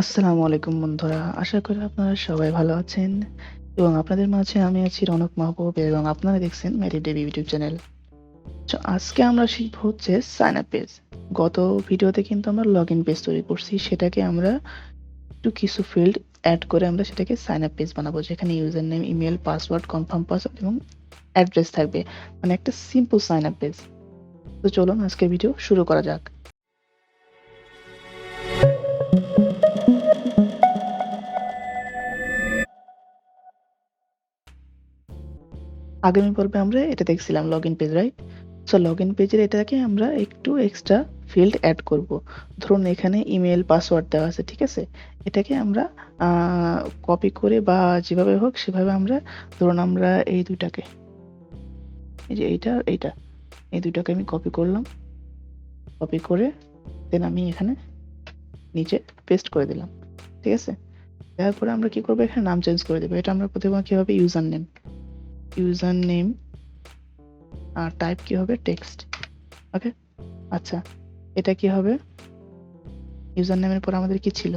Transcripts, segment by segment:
আসসালামু আলাইকুম বন্ধুরা, আশা করি আপনারা সবাই ভালো আছেন এবং আপনাদের মাঝে আমি আছি রনক মাহবুব এবং আপনারা দেখছেন MativeDev ইউটিউব চ্যানেল। আজকে আমরা শিখবো হচ্ছে সাইন আপ পেজ। গত ভিডিওতে কিন্তু আমরা লগ ইন পেজ তৈরি করছি, সেটাকে আমরা একটু কিছু ফিল্ড অ্যাড করে আমরা সেটাকে সাইন আপ পেজ বানাবো, যেখানে user name, email, password, confirm password এবং অ্যাড্রেস থাকবে, মানে একটা সিম্পল সাইন আপ পেজ। তো চলুন আজকের ভিডিও শুরু করা যাক। আগামী পর্বে আমরা এটা দেখছিলাম login page, right? So login পেজের এটাকে আমরা একটু এক্সট্রা ফিল্ড অ্যাড করব। ধরুন এখানে ইমেল, পাসওয়ার্ড দেওয়া আছে, ঠিক আছে? এটাকে আমরা কপি করে বা যেভাবে হোক সেভাবে আমরা, ধরুন আমরা এই দুইটাকে, এই যে এইটা এই দুইটাকে আমি কপি করলাম। কপি করে দেন আমি এখানে নিচে পেস্ট করে দিলাম, ঠিক আছে? দেওয়ার পরে আমরা কি করব, এখানে নাম চেঞ্জ করে দেবো। এটা আমরা প্রথমে কি হবে, ইউজার নেম আর টাইপ কি হবে, টেক্সট। ওকে, আচ্ছা, এটা কি হবে, ইউজার নেমের পর আমাদের কি ছিল,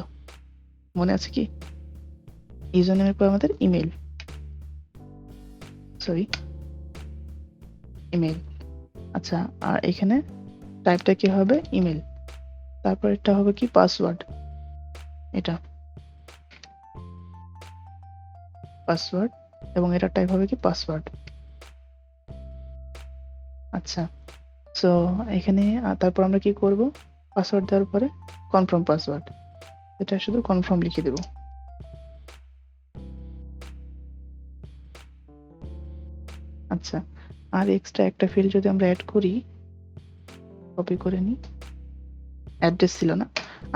মনে আছে কি? ইউজার নেমের পর আমাদের ইমেল, ইমেল। আচ্ছা, আর এখানে টাইপটা কি হবে, ইমেল। তারপর এটা হবে কি, পাসওয়ার্ড। এটা পাসওয়ার্ড এবং এটা টাইপ হবে কি, পাসওয়ার্ড। আচ্ছা, সো এখানে তারপর আমরা কি করব, পাসওয়ার্ড দেওয়ার পরে কনফার্ম পাসওয়ার্ড, এটা শুধু কনফার্ম লিখে দেব। আচ্ছা, আর এক্সট্রা একটা ফিল্ড যদি আমরা অ্যাড করি, কপি করে নিই। অ্যাড্রেস ছিল না,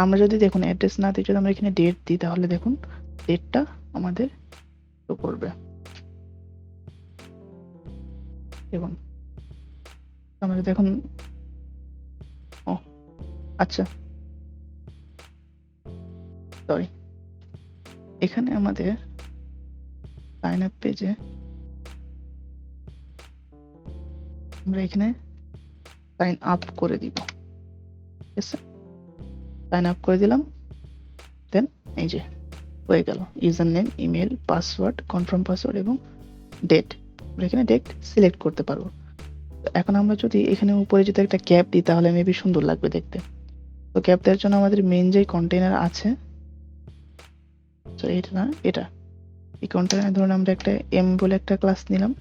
আমরা যদি দেখুন অ্যাড্রেস না দিয়ে যদি আমরা এখানে ডেট দিই, তাহলে দেখুন ডেটটা আমাদের শো করবে। এবং আমরা দেখুন, ও আচ্ছা, সরি, এখানে আমাদের সাইন আপ পেজে আমরা এখানে সাইন আপ করে দিব, ঠিক আছে? সাইন আপ করে দিলাম, দেন এই যে হয়ে গেল user name, email, password, confirm password এবং ডেট। আমরা এখানে ডেট সিলেক্ট করতে পারবো। এখন আমরা যদি এখানে উপরে যদি একটা ক্যাপ দিই, তাহলে মেবি সুন্দর লাগবে দেখতে। তো ক্যাপ দেওয়ার জন্য আমাদের মেইন যে কন্টেইনার আছে, তো এটা না, এটা এই কন্টেইনার, ধরুন আমরা একটা এম বলে একটা ক্লাস নিলাম,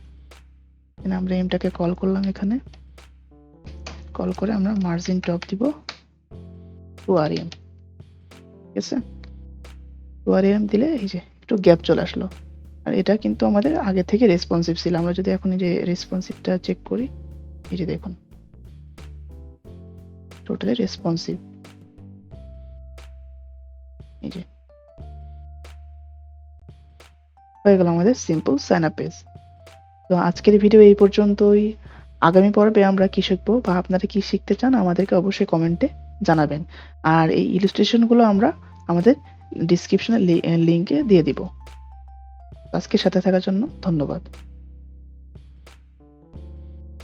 আমরা এমটাকে কল করলাম, এখানে কল করে আমরা মার্জিন টপ দিব 2rem, ঠিক আছে? 2rem দিলে এই যে একটু গ্যাপ চলে আসলো। আর এটা কিন্তু আমাদের আগে থেকে রেসপন্সিভ ছিল। আমরা যদি এখন এই যে রেসপন্সিভটা চেক করি, এই যে দেখুন টোটালি রেসপন্সিভ, এই যে হয়ে গেল আমাদের সিম্পল সাইন আপ পেজ। তো আজকের ভিডিও এই পর্যন্তই। আগামী পর্বে আমরা কি শিখবো বা আপনারা কি শিখতে চান আমাদেরকে অবশ্যই কমেন্টে জানাবেন। আর এই ইলাস্ট্রেশনগুলো আমরা আমাদের ডিসক্রিপশনে লিংকে দিয়ে দিব। আজকে সাথে থাকার জন্য ধন্যবাদ।